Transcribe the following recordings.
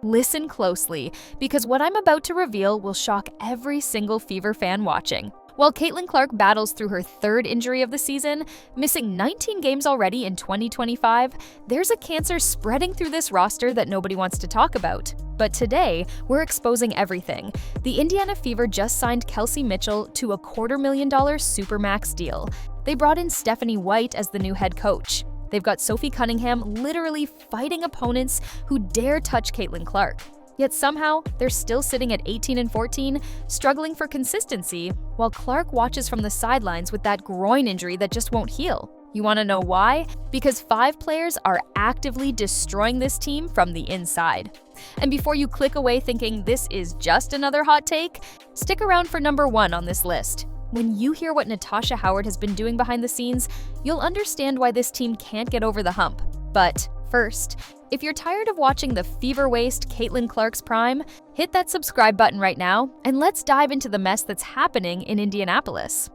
Listen closely, because what I'm about to reveal will shock every single Fever fan watching. While Caitlin Clark battles through her third injury of the season, missing 19 games already in 2025, there's a cancer spreading through this roster that nobody wants to talk about. But today, we're exposing everything. The Indiana Fever just signed Kelsey Mitchell to a $250,000 Supermax deal. They brought in Stephanie White as the new head coach. They've got Sophie Cunningham literally fighting opponents who dare touch Caitlin Clark. Yet somehow, they're still sitting at 18-14, struggling for consistency, while Clark watches from the sidelines with that groin injury that just won't heal. You want to know why? Because 5 players are actively destroying this team from the inside. And before you click away thinking this is just another hot take, stick around for number 1 on this list. When you hear what Natasha Howard has been doing behind the scenes, you'll understand why this team can't get over the hump. But first, if you're tired of watching the fever waste Caitlin Clark's prime, hit that subscribe button right now, and let's dive into the mess that's happening in Indianapolis.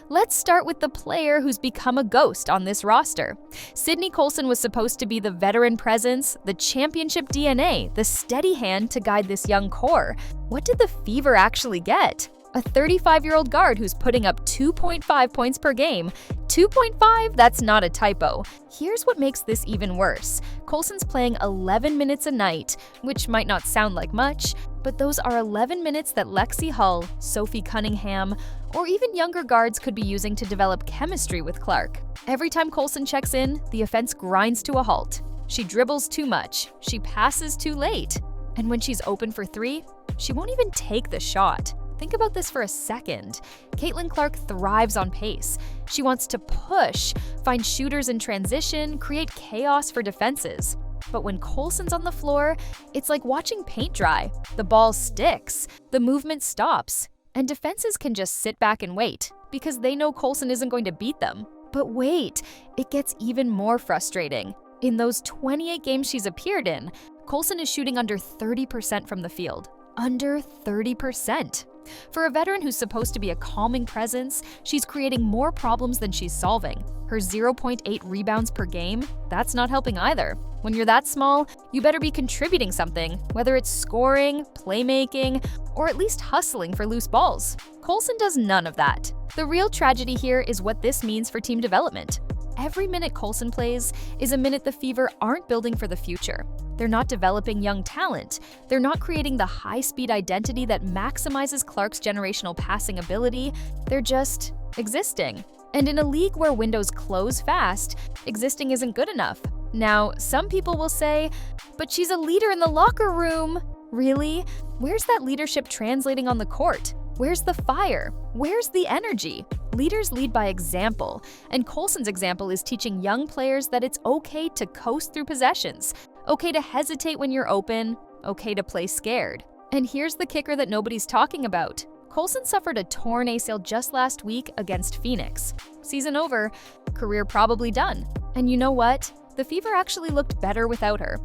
Let's start with the player who's become a ghost on this roster. Cydney Coulson was supposed to be the veteran presence, the championship DNA, the steady hand to guide this young core. What did the Fever actually get? A 35-year-old guard who's putting up 2.5 points per game. 2.5? That's not a typo. Here's what makes this even worse. Coulson's playing 11 minutes a night, which might not sound like much, but those are 11 minutes that Lexie, Sophie Cunningham, or even younger guards could be using to develop chemistry with Clark. Every time Coulson checks in, the offense grinds to a halt. She dribbles too much, she passes too late, and when she's open for 3, she won't even take the shot. Think about this for a second. Caitlin Clark thrives on pace. She wants to push, find shooters in transition, create chaos for defenses. But when Coulson's on the floor, it's like watching paint dry. The ball sticks, the movement stops, and defenses can just sit back and wait because they know Coulson isn't going to beat them. But wait, it gets even more frustrating. In those 28 games she's appeared in, Coulson is shooting under 30% from the field. Under 30%. For a veteran who's supposed to be a calming presence, she's creating more problems than she's solving. Her 0.8 rebounds per game, that's not helping either. When you're that small, you better be contributing something, whether it's scoring, playmaking, or at least hustling for loose balls. Coulson does none of that. The real tragedy here is what this means for team development. Every minute Coulson plays is a minute the Fever aren't building for the future. They're not developing young talent. They're not creating the high-speed identity that maximizes Clark's generational passing ability. They're just existing. And in a league where windows close fast, existing isn't good enough. Now, some people will say, but she's a leader in the locker room. Really? Where's that leadership translating on the court? Where's the fire? Where's the energy? Leaders lead by example, and Coulson's example is teaching young players that it's okay to coast through possessions, okay to hesitate when you're open, okay to play scared. And here's the kicker that nobody's talking about. Coulson suffered a torn ACL just last week against Phoenix. Season over, career probably done. And you know what? The Fever actually looked better without her.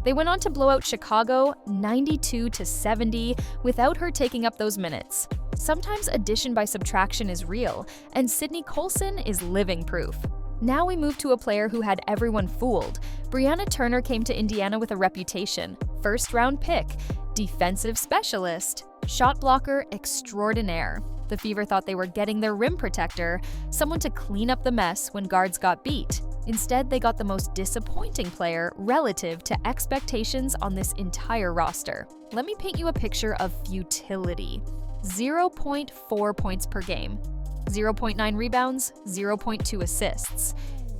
They went on to blow out Chicago 92-70 without her taking up those minutes. Sometimes addition by subtraction is real, and Cydney Coulson is living proof. Now we move to a player who had everyone fooled. Brianna Turner came to Indiana with a reputation. First-round pick, defensive specialist, shot blocker extraordinaire. The Fever thought they were getting their rim protector, someone to clean up the mess when guards got beat. Instead, they got the most disappointing player relative to expectations on this entire roster. Let me paint you a picture of futility. 0.4 points per game, 0.9 rebounds, 0.2 assists.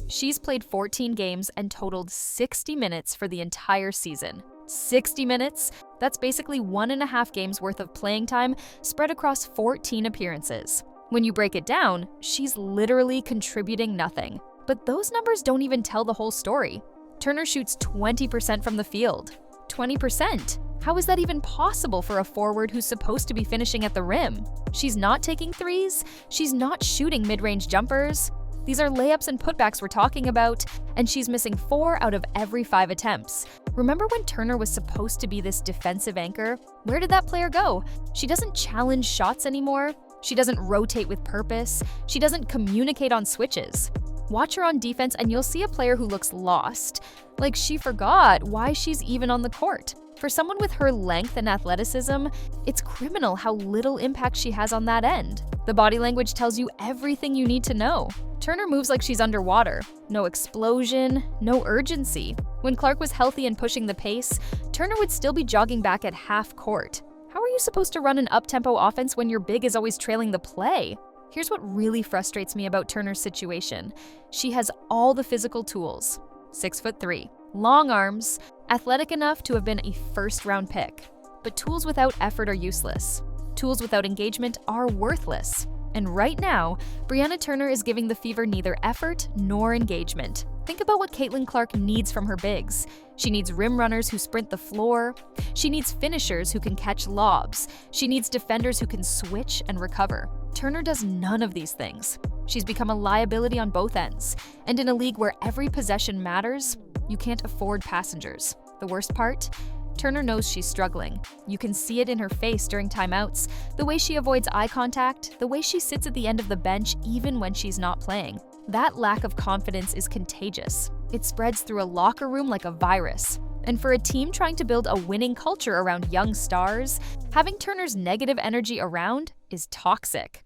She's played 14 games and totaled 60 minutes for the entire season. 60 minutes? That's basically 1.5 games worth of playing time spread across 14 appearances. When you break it down, she's literally contributing nothing. But those numbers don't even tell the whole story. Turner shoots 20% from the field. 20%? How is that even possible for a forward who's supposed to be finishing at the rim? She's not taking threes. She's not shooting mid-range jumpers. These are layups and putbacks we're talking about, and she's missing 4 out of every 5 attempts. Remember when Turner was supposed to be this defensive anchor? Where did that player go? She doesn't challenge shots anymore. She doesn't rotate with purpose. She doesn't communicate on switches. Watch her on defense and you'll see a player who looks lost, like she forgot why she's even on the court. For someone with her length and athleticism, it's criminal how little impact she has on that end. The body language tells you everything you need to know. Turner moves like she's underwater. No explosion, no urgency. When Clark was healthy and pushing the pace, Turner would still be jogging back at half court. How are you supposed to run an up-tempo offense when your big is always trailing the play? Here's what really frustrates me about Turner's situation. She has all the physical tools. 6'3", long arms, athletic enough to have been a first-round pick. But tools without effort are useless. Tools without engagement are worthless. And right now, Brianna Turner is giving the Fever neither effort nor engagement. Think about what Caitlin Clark needs from her bigs. She needs rim runners who sprint the floor. She needs finishers who can catch lobs. She needs defenders who can switch and recover. Turner does none of these things. She's become a liability on both ends. And in a league where every possession matters, you can't afford passengers. The worst part? Turner knows she's struggling. You can see it in her face during timeouts, the way she avoids eye contact, the way she sits at the end of the bench even when she's not playing. That lack of confidence is contagious. It spreads through a locker room like a virus. And for a team trying to build a winning culture around young stars, having Turner's negative energy around is toxic.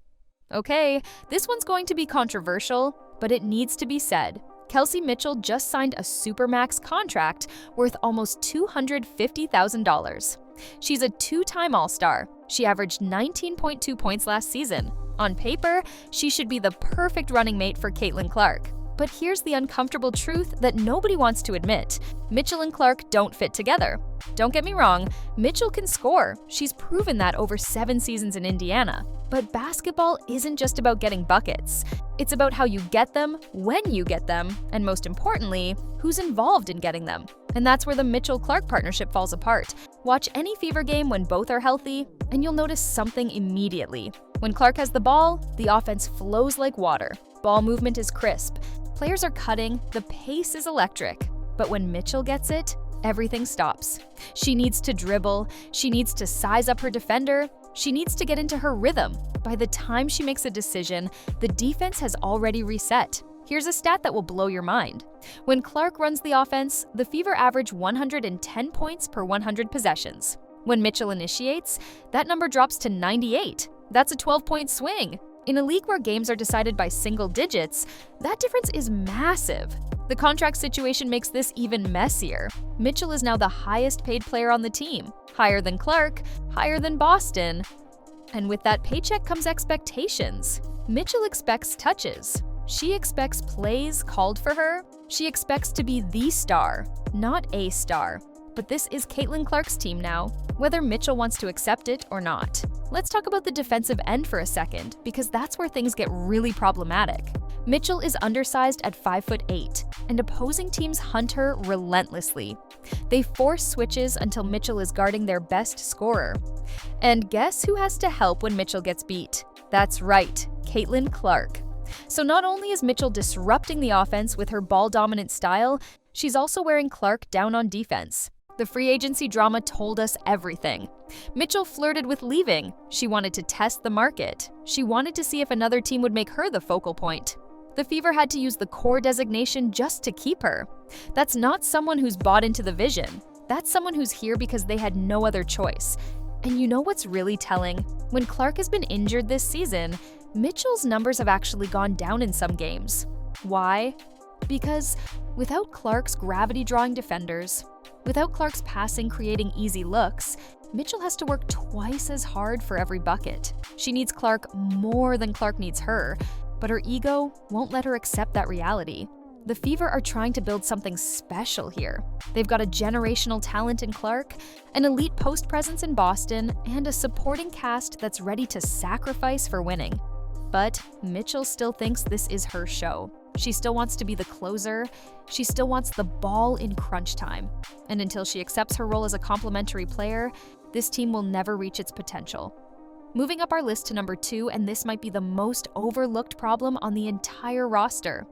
Okay, this one's going to be controversial, but it needs to be said. Kelsey Mitchell just signed a Supermax contract worth almost $250,000. She's a two-time All-Star. She averaged 19.2 points last season. On paper, she should be the perfect running mate for Caitlin Clark. But here's the uncomfortable truth that nobody wants to admit. Mitchell and Clark don't fit together. Don't get me wrong, Mitchell can score. She's proven that over 7 seasons in Indiana. But basketball isn't just about getting buckets. It's about how you get them, when you get them, and most importantly, who's involved in getting them. And that's where the Mitchell-Clark partnership falls apart. Watch any Fever game when both are healthy, and you'll notice something immediately. When Clark has the ball, the offense flows like water. Ball movement is crisp. Players are cutting, the pace is electric. But when Mitchell gets it, everything stops. She needs to dribble, she needs to size up her defender, she needs to get into her rhythm. By the time she makes a decision, the defense has already reset. Here's a stat that will blow your mind. When Clark runs the offense, the Fever average 110 points per 100 possessions. When Mitchell initiates, that number drops to 98. That's a 12-point swing. In a league where games are decided by single digits, that difference is massive. The contract situation makes this even messier. Mitchell is now the highest paid player on the team, higher than Clark, higher than Boston. And with that paycheck comes expectations. Mitchell expects touches. She expects plays called for her. She expects to be the star, not a star. But this is Caitlin Clark's team now, whether Mitchell wants to accept it or not. Let's talk about the defensive end for a second, because that's where things get really problematic. Mitchell is undersized at 5'8", and opposing teams hunt her relentlessly. They force switches until Mitchell is guarding their best scorer. And guess who has to help when Mitchell gets beat? That's right, Caitlin Clark. So not only is Mitchell disrupting the offense with her ball-dominant style, she's also wearing Clark down on defense. The free agency drama told us everything. Mitchell flirted with leaving. She wanted to test the market. She wanted to see if another team would make her the focal point. The Fever had to use the core designation just to keep her. That's not someone who's bought into the vision. That's someone who's here because they had no other choice. And you know what's really telling? When Clark has been injured this season, Mitchell's numbers have actually gone down in some games. Why? Because without Clark's gravity-drawing defenders, without Clark's passing creating easy looks, Mitchell has to work twice as hard for every bucket. She needs Clark more than Clark needs her, but her ego won't let her accept that reality. The Fever are trying to build something special here. They've got a generational talent in Clark, an elite post presence in Boston, and a supporting cast that's ready to sacrifice for winning. But Mitchell still thinks this is her show. She still wants to be the closer. She still wants the ball in crunch time. And until she accepts her role as a complementary player, this team will never reach its potential. Moving up our list to number 2, and this might be the most overlooked problem on the entire roster.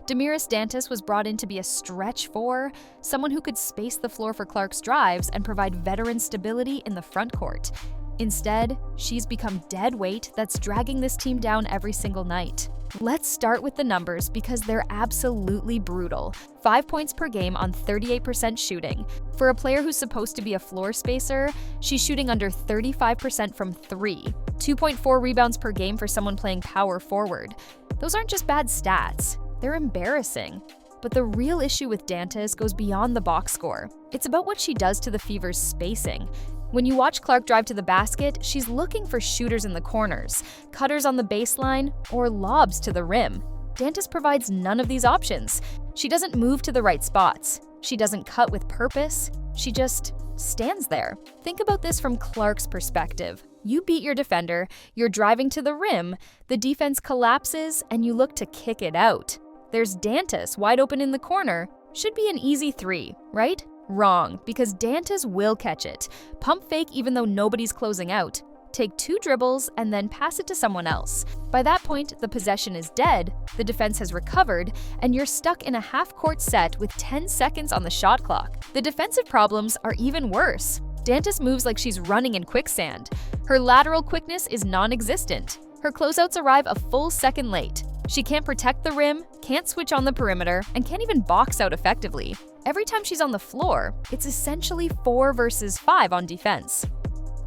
Deiris Dantis was brought in to be a stretch 4, someone who could space the floor for Clark's drives and provide veteran stability in the front court. Instead, she's become dead weight that's dragging this team down every single night. Let's start with the numbers because they're absolutely brutal. 5 points per game on 38% shooting. For a player who's supposed to be a floor spacer, she's shooting under 35% from 3. 2.4 rebounds per game for someone playing power forward. Those aren't just bad stats, they're embarrassing. But the real issue with Dantis goes beyond the box score. It's about what she does to the Fever's spacing. When you watch Clark drive to the basket, she's looking for shooters in the corners, cutters on the baseline, or lobs to the rim. Dantis provides none of these options. She doesn't move to the right spots. She doesn't cut with purpose. She just stands there. Think about this from Clark's perspective. You beat your defender, you're driving to the rim, the defense collapses, and you look to kick it out. There's Dantis wide open in the corner. Should be an easy 3, right? Wrong, because Dantis will catch it. Pump fake even though nobody's closing out. Take 2 dribbles and then pass it to someone else. By that point, the possession is dead, the defense has recovered, and you're stuck in a half-court set with 10 seconds on the shot clock. The defensive problems are even worse. Dantis moves like she's running in quicksand. Her lateral quickness is non-existent. Her closeouts arrive a full second late. She can't protect the rim, can't switch on the perimeter, and can't even box out effectively. Every time she's on the floor, it's essentially 4 versus 5 on defense.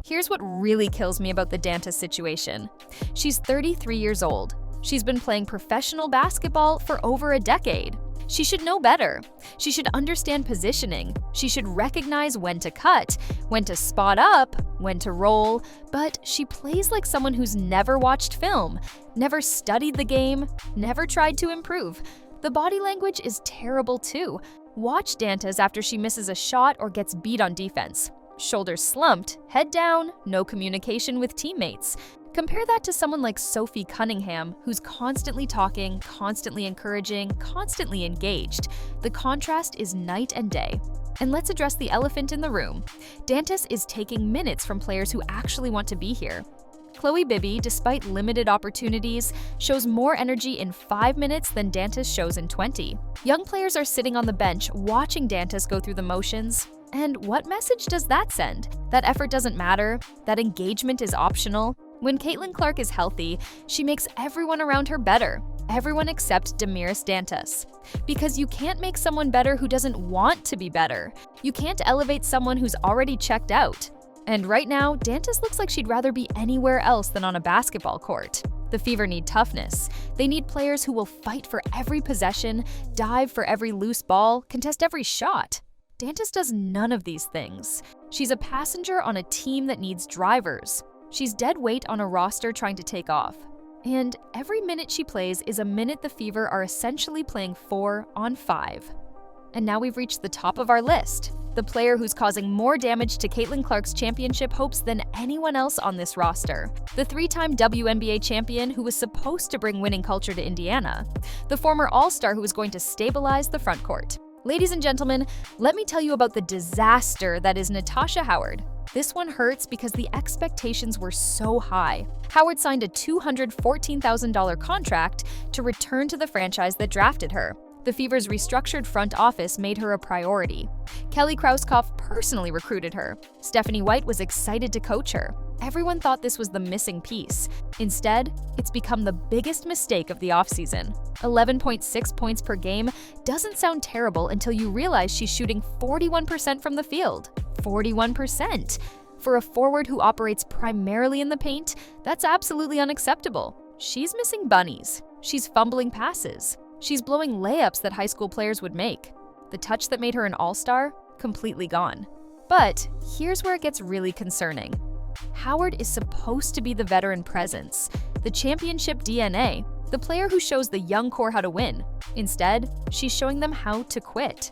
Here's what really kills me about the Dantis situation. She's 33 years old. She's been playing professional basketball for over a decade. She should know better. She should understand positioning. She should recognize when to cut, when to spot up, when to roll, but she plays like someone who's never watched film, never studied the game, never tried to improve. The body language is terrible too. Watch Dantis after she misses a shot or gets beat on defense. Shoulders slumped, head down, no communication with teammates. Compare that to someone like Sophie Cunningham, who's constantly talking, constantly encouraging, constantly engaged. The contrast is night and day. And let's address the elephant in the room. Dantis is taking minutes from players who actually want to be here. Chloe Bibby, despite limited opportunities, shows more energy in 5 minutes than Dantis shows in 20. Young players are sitting on the bench watching Dantis go through the motions. And what message does that send? That effort doesn't matter? That engagement is optional? When Caitlin Clark is healthy, she makes everyone around her better. Everyone except Deiris Dantis. Because you can't make someone better who doesn't want to be better. You can't elevate someone who's already checked out. And right now, Dantis looks like she'd rather be anywhere else than on a basketball court. The Fever need toughness. They need players who will fight for every possession, dive for every loose ball, contest every shot. Dantis does none of these things. She's a passenger on a team that needs drivers. She's dead weight on a roster trying to take off. And every minute she plays is a minute the Fever are essentially playing 4 on 5. And now we've reached the top of our list. The player who's causing more damage to Caitlin Clark's championship hopes than anyone else on this roster. The 3-time WNBA champion who was supposed to bring winning culture to Indiana. The former All-Star who was going to stabilize the front court. Ladies and gentlemen, let me tell you about the disaster that is Natasha Howard. This one hurts because the expectations were so high. Howard signed a $214,000 contract to return to the franchise that drafted her. The Fever's restructured front office made her a priority. Kelly Krauskopf personally recruited her. Stephanie White was excited to coach her. Everyone thought this was the missing piece. Instead, it's become the biggest mistake of the offseason. 11.6 points per game doesn't sound terrible until you realize she's shooting 41% from the field. 41%! For a forward who operates primarily in the paint, that's absolutely unacceptable. She's missing bunnies. She's fumbling passes. She's blowing layups that high school players would make. The touch that made her an all-star? Completely gone. But here's where it gets really concerning. Howard is supposed to be the veteran presence, the championship DNA, the player who shows the young core how to win. Instead, she's showing them how to quit.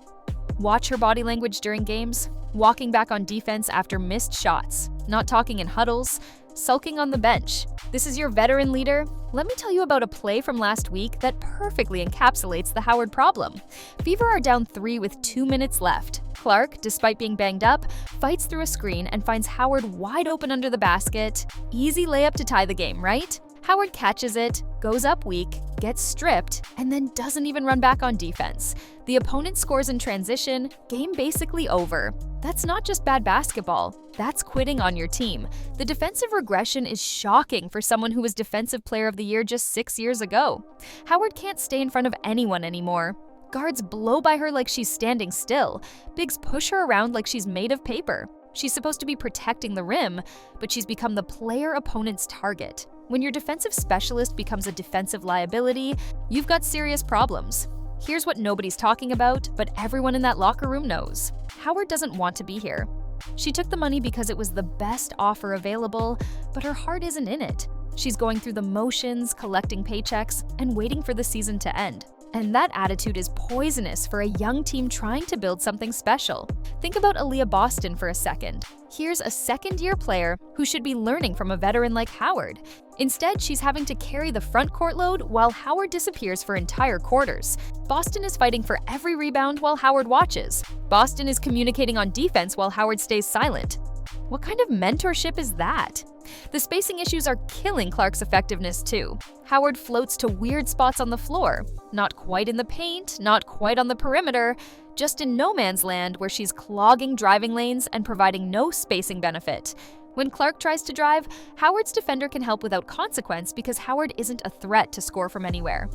Watch her body language during games, walking back on defense after missed shots, not talking in huddles, sulking on the bench. This is your veteran leader? Let me tell you about a play from last week that perfectly encapsulates the Howard problem. Fever are down 3 with 2 minutes left. Clark, despite being banged up, fights through a screen and finds Howard wide open under the basket. Easy layup to tie the game, right? Howard catches it, goes up weak, gets stripped, and then doesn't even run back on defense. The opponent scores in transition, game basically over. That's not just bad basketball, that's quitting on your team. The defensive regression is shocking for someone who was Defensive Player of the Year just 6 years ago. Howard can't stay in front of anyone anymore. Guards blow by her like she's standing still. Bigs push her around like she's made of paper. She's supposed to be protecting the rim, but she's become the player opponent's target. When your defensive specialist becomes a defensive liability, you've got serious problems. Here's what nobody's talking about, but everyone in that locker room knows. Howard doesn't want to be here. She took the money because it was the best offer available, but her heart isn't in it. She's going through the motions, collecting paychecks, and waiting for the season to end. And that attitude is poisonous for a young team trying to build something special. Think about Aliyah Boston for a second. Here's a second-year player who should be learning from a veteran like Howard. Instead, she's having to carry the front court load while Howard disappears for entire quarters. Boston is fighting for every rebound while Howard watches. Boston is communicating on defense while Howard stays silent. What kind of mentorship is that? The spacing issues are killing Clark's effectiveness too. Howard floats to weird spots on the floor. Not quite in the paint, not quite on the perimeter, just in no man's land where she's clogging driving lanes and providing no spacing benefit. When Clark tries to drive, Howard's defender can help without consequence because Howard isn't a threat to score from anywhere.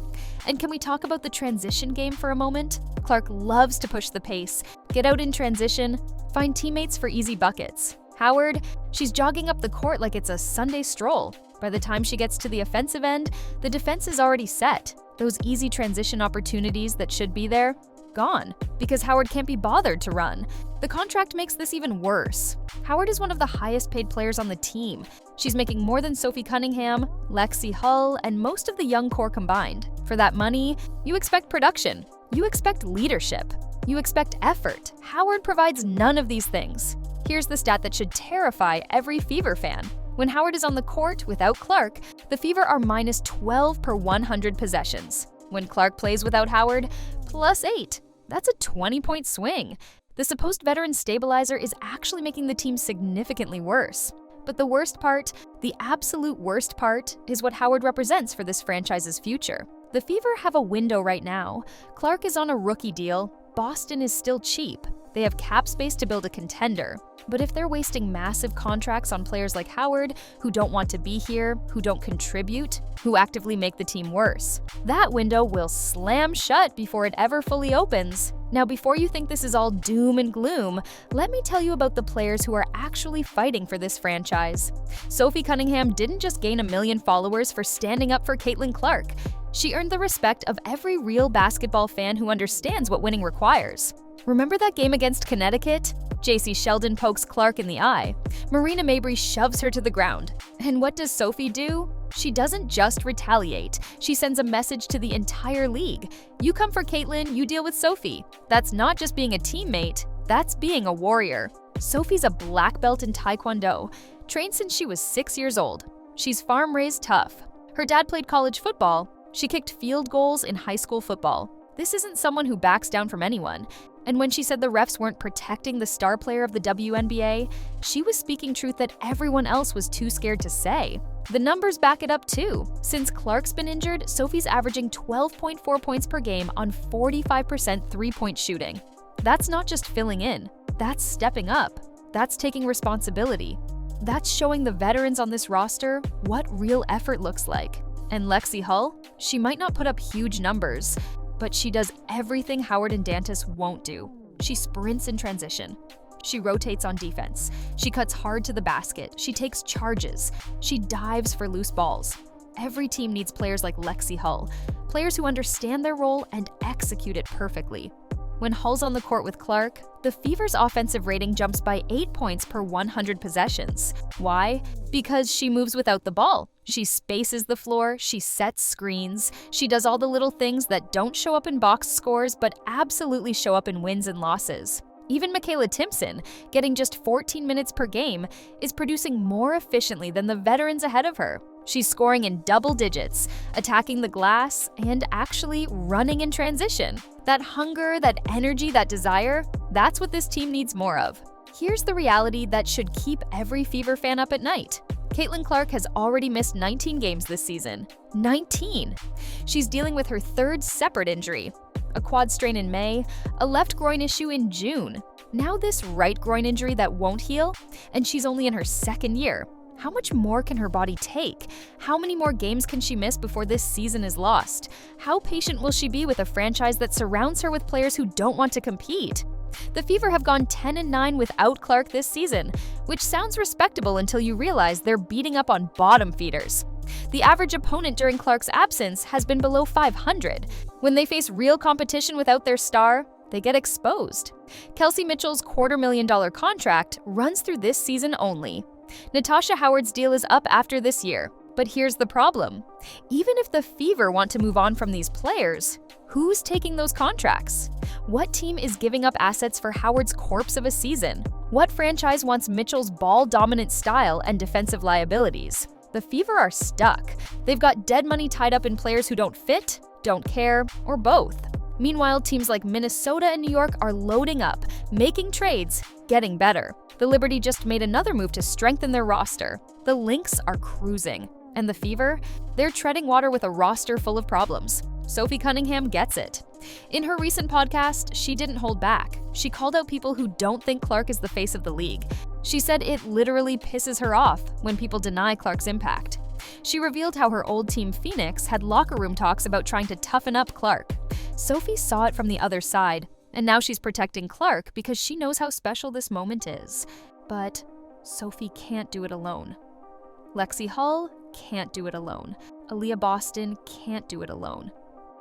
And can we talk about the transition game for a moment? Clark loves to push the pace, get out in transition, find teammates for easy buckets. Howard, she's jogging up the court like it's a Sunday stroll. By the time she gets to the offensive end, the defense is already set. Those easy transition opportunities that should be there, gone, because Howard can't be bothered to run. The contract makes this even worse. Howard is one of the highest paid players on the team. She's making more than Sophie Cunningham, Lexie Hull, and most of the young core combined. For that money, you expect production. You expect leadership. You expect effort. Howard provides none of these things. Here's the stat that should terrify every Fever fan. When Howard is on the court without Clark, the Fever are minus 12 per 100 possessions. When Clark plays without Howard, plus 8. That's a 20-point swing. The supposed veteran stabilizer is actually making the team significantly worse. But the worst part, the absolute worst part, is what Howard represents for this franchise's future. The Fever have a window right now. Clark is on a rookie deal. Boston is still cheap. They have cap space to build a contender. But if they're wasting massive contracts on players like Howard, who don't want to be here, who don't contribute, who actively make the team worse, that window will slam shut before it ever fully opens. Now, before you think this is all doom and gloom, let me tell you about the players who are actually fighting for this franchise. Sophie Cunningham didn't just gain 1 million followers for standing up for Caitlin Clark. She earned the respect of every real basketball fan who understands what winning requires. Remember that game against Connecticut? J.C. Sheldon pokes Clark in the eye. Marina Mabrey shoves her to the ground. And what does Sophie do? She doesn't just retaliate. She sends a message to the entire league. You come for Caitlin, you deal with Sophie. That's not just being a teammate, that's being a warrior. Sophie's a black belt in Taekwondo, trained since she was 6 years old. She's farm-raised tough. Her dad played college football. She kicked field goals in high school football. This isn't someone who backs down from anyone. And when she said the refs weren't protecting the star player of the WNBA, she was speaking truth that everyone else was too scared to say. The numbers back it up too. Since Clark's been injured, Sophie's averaging 12.4 points per game on 45% three-point shooting. That's not just filling in. That's stepping up. That's taking responsibility. That's showing the veterans on this roster what real effort looks like. And Lexie Hull? She might not put up huge numbers, but she does everything Howard and Dantis won't do. She sprints in transition. She rotates on defense. She cuts hard to the basket. She takes charges. She dives for loose balls. Every team needs players like Lexie Hull, players who understand their role and execute it perfectly. When Hull's on the court with Clark, the Fever's offensive rating jumps by 8 points per 100 possessions. Why? Because she moves without the ball. She spaces the floor, she sets screens, she does all the little things that don't show up in box scores but absolutely show up in wins and losses. Even Michaela Timpson, getting just 14 minutes per game, is producing more efficiently than the veterans ahead of her. She's scoring in double digits, attacking the glass, and actually running in transition. That hunger, that energy, that desire, that's what this team needs more of. Here's the reality that should keep every Fever fan up at night. Caitlin Clark has already missed 19 games this season. 19! She's dealing with her third separate injury. A quad strain in May, a left groin issue in June. Now this right groin injury that won't heal, and she's only in her second year. How much more can her body take? How many more games can she miss before this season is lost? How patient will she be with a franchise that surrounds her with players who don't want to compete? The Fever have gone 10-9 without Clark this season, which sounds respectable until you realize they're beating up on bottom feeders. The average opponent during Clark's absence has been below 500. When they face real competition without their star, they get exposed. Kelsey Mitchell's $250,000 contract runs through this season only. Natasha Howard's deal is up after this year, but here's the problem. Even if the Fever want to move on from these players, who's taking those contracts? What team is giving up assets for Howard's corpse of a season? What franchise wants Mitchell's ball-dominant style and defensive liabilities? The Fever are stuck. They've got dead money tied up in players who don't fit, don't care, or both. Meanwhile, teams like Minnesota and New York are loading up, making trades, getting better. The Liberty just made another move to strengthen their roster. The Lynx are cruising. And the Fever? They're treading water with a roster full of problems. Sophie Cunningham gets it. In her recent podcast, she didn't hold back. She called out people who don't think Clark is the face of the league. She said it literally pisses her off when people deny Clark's impact. She revealed how her old team Phoenix had locker room talks about trying to toughen up Clark. Sophie saw it from the other side, and now she's protecting Clark because she knows how special this moment is. But Sophie can't do it alone. Lexie Hull can't do it alone. Aliyah Boston can't do it alone.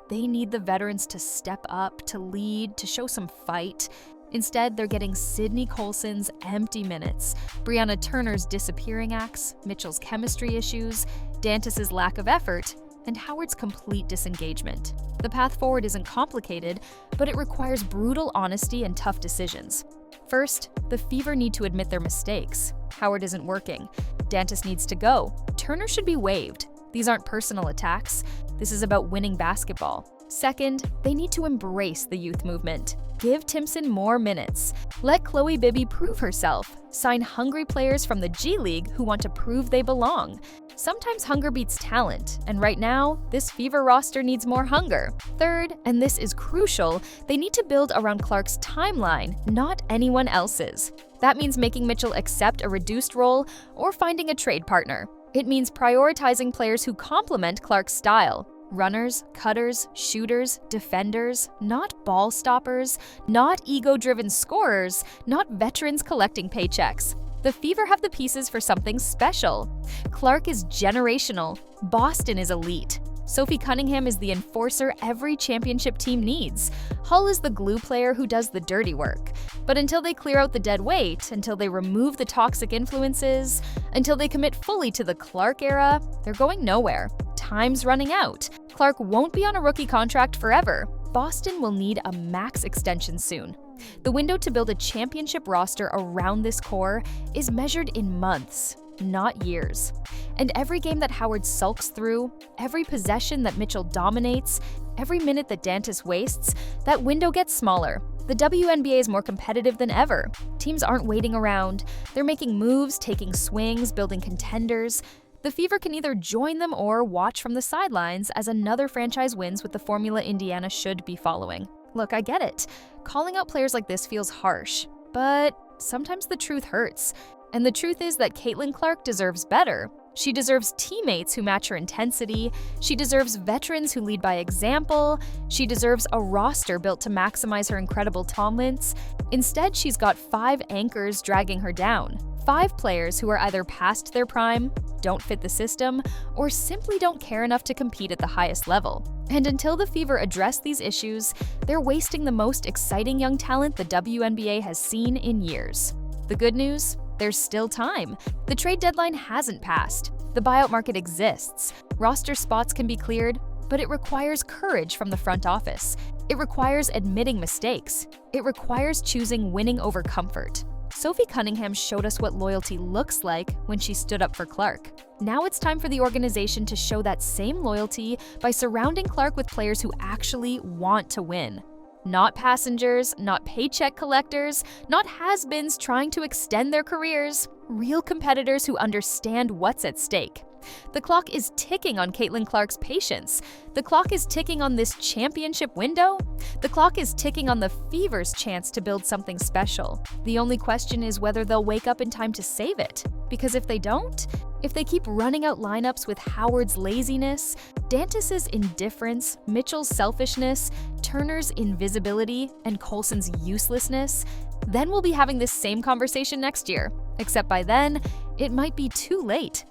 They need the veterans to step up, to lead, to show some fight. Instead, they're getting Cydney Coulson's empty minutes, Brianna Turner's disappearing acts, Mitchell's chemistry issues, Dantis' lack of effort, and Howard's complete disengagement. The path forward isn't complicated, but it requires brutal honesty and tough decisions. First, the Fever need to admit their mistakes. Howard isn't working. Dantis needs to go. Turner should be waived. These aren't personal attacks. This is about winning basketball. Second, they need to embrace the youth movement. Give Timpson more minutes. Let Chloe Bibby prove herself. Sign hungry players from the G League who want to prove they belong. Sometimes hunger beats talent, and right now, this Fever roster needs more hunger. Third, and this is crucial, they need to build around Clark's timeline, not anyone else's. That means making Mitchell accept a reduced role or finding a trade partner. It means prioritizing players who complement Clark's style. Runners, cutters, shooters, defenders, not ball stoppers, not ego-driven scorers, not veterans collecting paychecks. The Fever have the pieces for something special. Clark is generational. Boston is elite. Sophie Cunningham is the enforcer every championship team needs. Hull is the glue player who does the dirty work. But until they clear out the dead weight, until they remove the toxic influences, until they commit fully to the Clark era, they're going nowhere. Time's running out. Clark won't be on a rookie contract forever. Boston will need a max extension soon. The window to build a championship roster around this core is measured in months, not years. And every game that Howard sulks through, every possession that Mitchell dominates, every minute that Dantis wastes, that window gets smaller. The WNBA is more competitive than ever. Teams aren't waiting around. They're making moves, taking swings, building contenders. The Fever can either join them or watch from the sidelines as another franchise wins with the formula Indiana should be following. Look, I get it. Calling out players like this feels harsh, but sometimes the truth hurts. And the truth is that Caitlin Clark deserves better. She deserves teammates who match her intensity. She deserves veterans who lead by example. She deserves a roster built to maximize her incredible talents. Instead, she's got 5 anchors dragging her down. 5 players who are either past their prime, don't fit the system, or simply don't care enough to compete at the highest level. And until the Fever address these issues, they're wasting the most exciting young talent the WNBA has seen in years. The good news? There's still time. The trade deadline hasn't passed. The buyout market exists. Roster spots can be cleared, but it requires courage from the front office. It requires admitting mistakes. It requires choosing winning over comfort. Sophie Cunningham showed us what loyalty looks like when she stood up for Clark. Now it's time for the organization to show that same loyalty by surrounding Clark with players who actually want to win. Not passengers, not paycheck collectors, not has-beens trying to extend their careers. Real competitors who understand what's at stake. The clock is ticking on Caitlin Clark's patience. The clock is ticking on this championship window. The clock is ticking on the Fever's chance to build something special. The only question is whether they'll wake up in time to save it. Because if they don't, if they keep running out lineups with Howard's laziness, Dantis' indifference, Mitchell's selfishness, Turner's invisibility, and Coulson's uselessness, then we'll be having this same conversation next year. Except by then, it might be too late.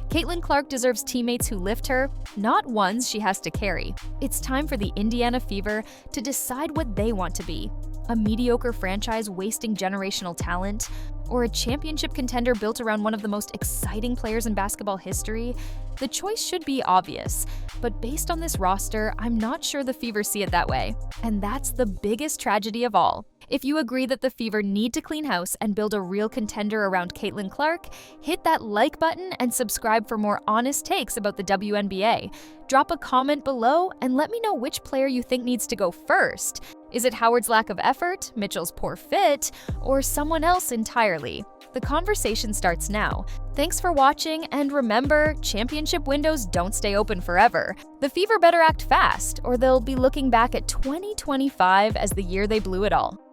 Caitlin Clark deserves teammates who lift her, not ones she has to carry. It's time for the Indiana Fever to decide what they want to be. A mediocre franchise wasting generational talent, or a championship contender built around one of the most exciting players in basketball history? The choice should be obvious, but based on this roster, I'm not sure the Fever see it that way. And that's the biggest tragedy of all. If you agree that the Fever need to clean house and build a real contender around Caitlin Clark, hit that like button and subscribe for more honest takes about the WNBA. Drop a comment below and let me know which player you think needs to go first. Is it Howard's lack of effort, Mitchell's poor fit, or someone else entirely? The conversation starts now. Thanks for watching, and remember, championship windows don't stay open forever. The Fever better act fast, or they'll be looking back at 2025 as the year they blew it all.